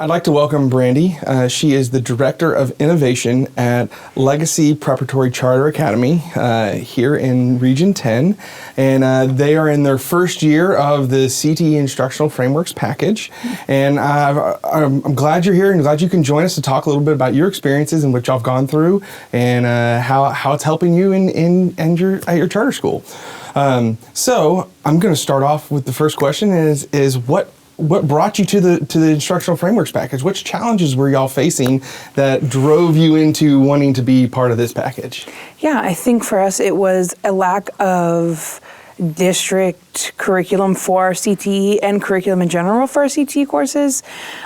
I'd like to welcome Brandi. She is the Director of Innovation at Legacy Preparatory Charter Academy here in Region 10. And they are in their first year of the CTE Instructional Frameworks package. And I'm glad you're here and glad you can join us to talk a little bit about your experiences and what y'all have gone through and how it's helping you at your charter school. So I'm going to start off with the first question is what brought you to the Instructional Frameworks package? Which challenges were y'all facing that drove you into wanting to be part of this package? Yeah, I think for us it was a lack of district curriculum for our CTE and curriculum in general for our CTE courses.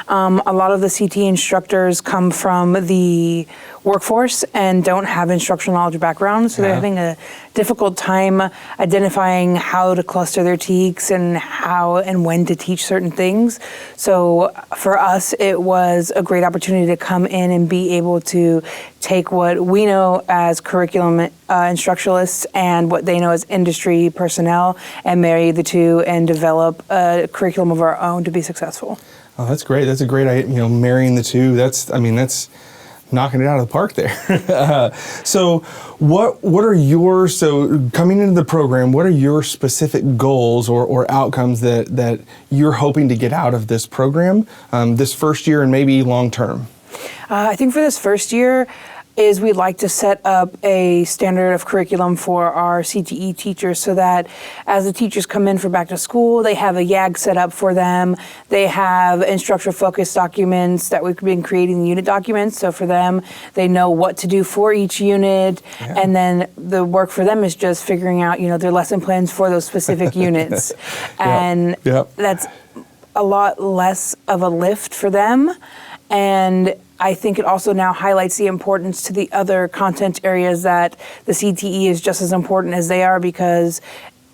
A lot of the CTE instructors come from the workforce and don't have instructional knowledge or background, so they're having a difficult time identifying how to cluster their TEKs and how and when to teach certain things. So for us, it was a great opportunity to come in and be able to take what we know as curriculum instructionalists and what they know as industry personnel and marry the two and develop a curriculum of our own to be successful. Oh, that's great. That's a great idea, marrying the two. That's knocking it out of the park there. So coming into the program, what are your specific goals or outcomes that you're hoping to get out of this program this first year and maybe long term? I think for this first year is we'd like to set up a standard of curriculum for our CTE teachers so that as the teachers come in for back to school, they have a YAG set up for them. They have instructor focused documents that we've been creating the unit documents. So for them, they know what to do for each unit. Yeah. And then the work for them is just figuring out, their lesson plans for those specific units. And that's a lot less of a lift for them. And I think it also now highlights the importance to the other content areas that the CTE is just as important as they are because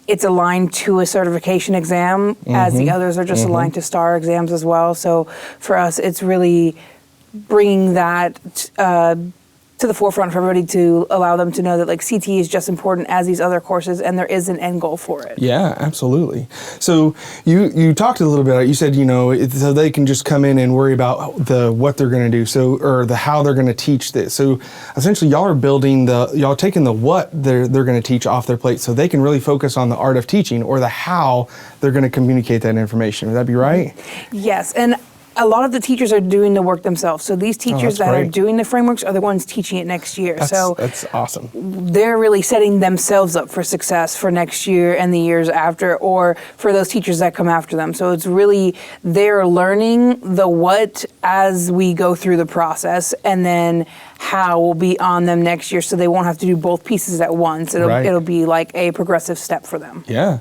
it's aligned to a certification exam as the others are just aligned to STAR exams as well. So for us, it's really bringing that to the forefront for everybody to allow them to know that CTE is just important as these other courses and there is an end goal for it. Yeah, absolutely. So you talked a little bit, you said, so they can just come in and worry about what they're going to do, or the how they're going to teach this. So essentially y'all are taking the what they're going to teach off their plate so they can really focus on the art of teaching or the how they're going to communicate that information. Would that be right? Yes, and a lot of the teachers are doing the work themselves. So these teachers that are doing the frameworks are the ones teaching it next year. That's awesome. They're really setting themselves up for success for next year and the years after, or for those teachers that come after them. So it's really, they're learning the what as we go through the process, and then how will be on them next year, so they won't have to do both pieces at once. It'll be like a progressive step for them. Yeah.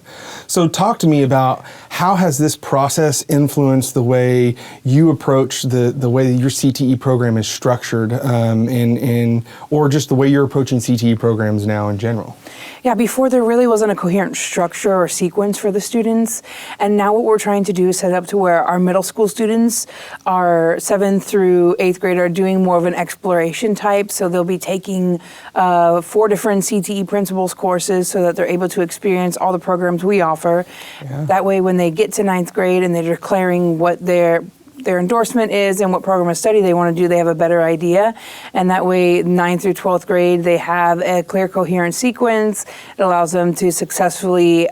So talk to me about how has this process influenced the way you approach the way that your CTE program is structured, or just the way you're approaching CTE programs now in general? Yeah, before there really wasn't a coherent structure or sequence for the students, and now what we're trying to do is set up to where our middle school students, our 7th through 8th grade, are doing more of an exploration type, so they'll be taking 4 different CTE principles courses so that they're able to experience all the programs we offer. Yeah. That way when they get to 9th grade and they're declaring what their endorsement is and what program of study they want to do, they have a better idea. And that way, 9th through 12th grade, they have a clear, coherent sequence. It allows them to successfully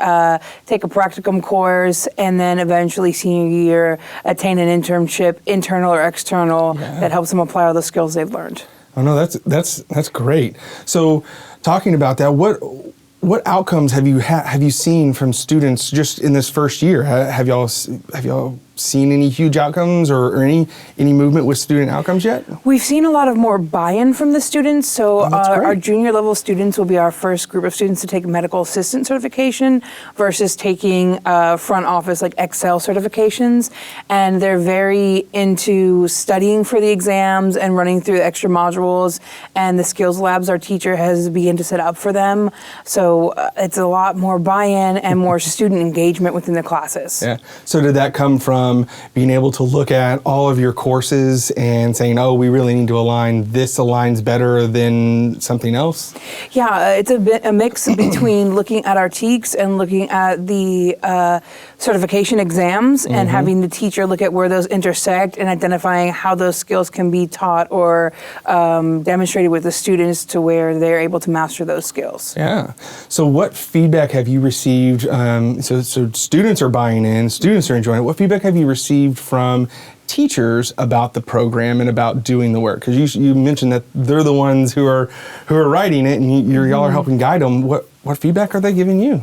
take a practicum course and then eventually senior year attain an internship, internal or external, that helps them apply all the skills they've learned. Oh no, that's great. So talking about that, what outcomes have you seen from students just in this first year? Have y'all seen any huge outcomes or any movement with student outcomes yet? We've seen a lot of more buy-in from the students. So our junior level students will be our first group of students to take medical assistant certification versus taking front office like Excel certifications. And they're very into studying for the exams and running through extra modules and the skills labs our teacher has begun to set up for them. So it's a lot more buy-in and more student engagement within the classes. Yeah. So did that come from from being able to look at all of your courses and saying, oh, we really need to align, this aligns better than something else? Yeah, it's a mix between looking at our TEKS and looking at the certification exams and having the teacher look at where those intersect and identifying how those skills can be taught or demonstrated with the students to where they're able to master those skills. Yeah. So what feedback have you received? So students are buying in, students are enjoying it. What feedback have you received from teachers about the program and about doing the work? Because you mentioned that they're the ones who are writing it, and y'all are helping guide them. What feedback are they giving you?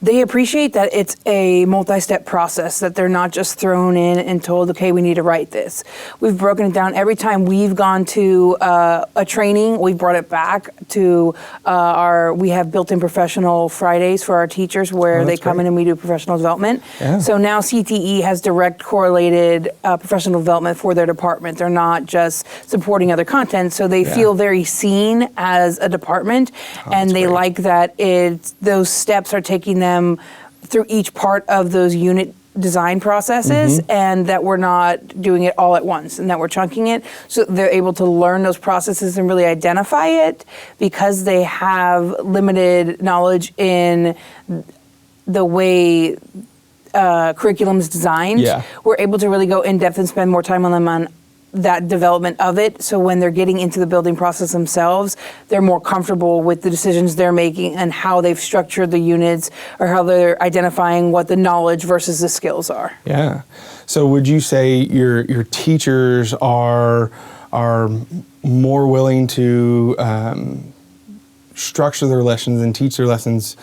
They appreciate that it's a multi-step process, that they're not just thrown in and told, okay, we need to write this. We've broken it down. Every time we've gone to a training, we've brought it back to we have built-in professional Fridays for our teachers where they come in and we do professional development. Yeah. So now CTE has direct correlated professional development for their department. They're not just supporting other content, so they feel very seen as a department, and they like that those steps are taking them through each part of those unit design processes, and that we're not doing it all at once, and that we're chunking it, so they're able to learn those processes and really identify it because they have limited knowledge in the way curriculum is designed. Yeah. We're able to really go in depth and spend more time on them on that development of it, so when they're getting into the building process themselves, they're more comfortable with the decisions they're making and how they've structured the units or how they're identifying what the knowledge versus the skills are. Yeah. So would you say your teachers are more willing to structure their lessons and teach their lessons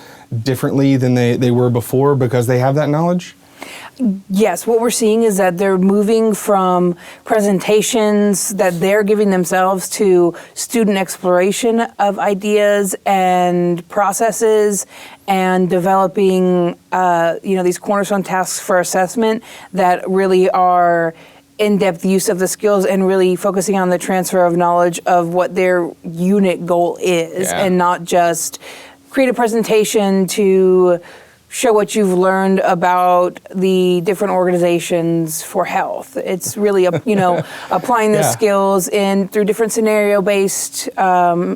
differently than they were before because they have that knowledge? Yes, what we're seeing is that they're moving from presentations that they're giving themselves to student exploration of ideas and processes and developing, these cornerstone tasks for assessment that really are in-depth use of the skills and really focusing on the transfer of knowledge of what their unit goal is, and not just create a presentation to show what you've learned about the different organizations for health. It's really, applying those skills through different scenario-based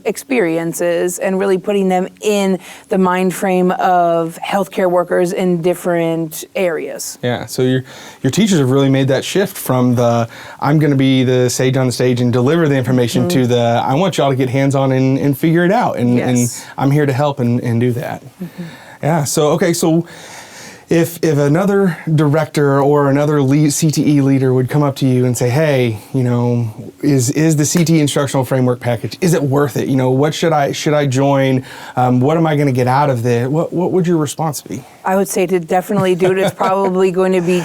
experiences and really putting them in the mind frame of healthcare workers in different areas. Yeah, so your teachers have really made that shift from the, I'm going to be the sage on the stage and deliver the information to the, I want y'all to get hands-on and figure it out, and I'm here to help and do that. Yeah. So if another director or another CTE leader would come up to you and say, hey, is the CTE instructional framework package, is it worth it? What should I join? What am I going to get out of this? What would your response be? I would say to definitely do it. It's probably going to be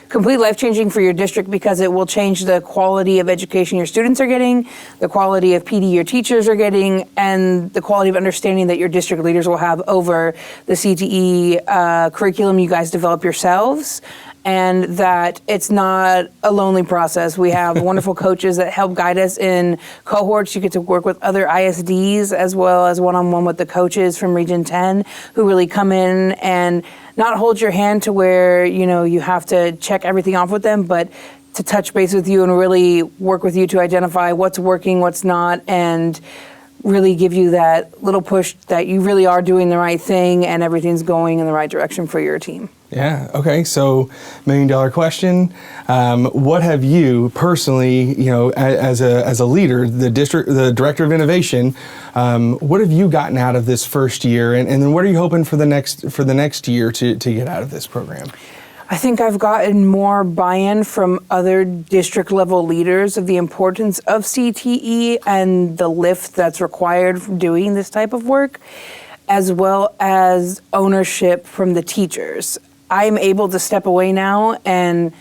complete life-changing for your district because it will change the quality of education your students are getting, the quality of PD your teachers are getting, and the quality of understanding that your district leaders will have over the CTE curriculum you guys develop yourselves, and that it's not a lonely process. We have wonderful coaches that help guide us in cohorts. You get to work with other ISDs as well as one-on-one with the coaches from Region 10 who really come in and not hold your hand to where, you have to check everything off with them, but to touch base with you and really work with you to identify what's working, what's not, and really give you that little push that you really are doing the right thing and everything's going in the right direction for your team. Yeah. Okay. So, $1 million question. What have you personally, as a leader, the director of innovation, what have you gotten out of this first year, and then what are you hoping for the next year to get out of this program? I think I've gotten more buy-in from other district level leaders of the importance of CTE and the lift that's required from doing this type of work, as well as ownership from the teachers. I'm able to step away now and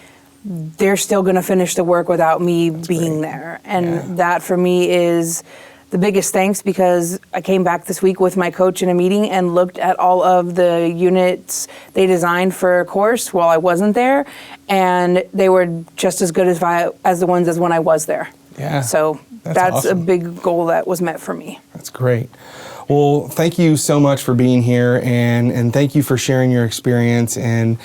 they're still going to finish the work without me being there. And that for me is the biggest thanks, because I came back this week with my coach in a meeting and looked at all of the units they designed for a course while I wasn't there, and they were just as good as the ones as when I was there. Yeah. So that's awesome. A big goal that was met for me. That's great. Well, thank you so much for being here, and thank you for sharing your experience and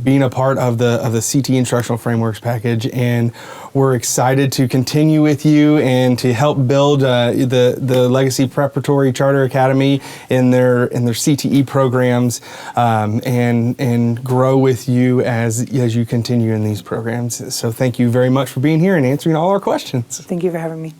being a part of the CTE Instructional Frameworks package. And we're excited to continue with you and to help build the Legacy Preparatory Charter Academy in their CTE programs, and grow with you as you continue in these programs. So thank you very much for being here and answering all our questions. Thank you for having me.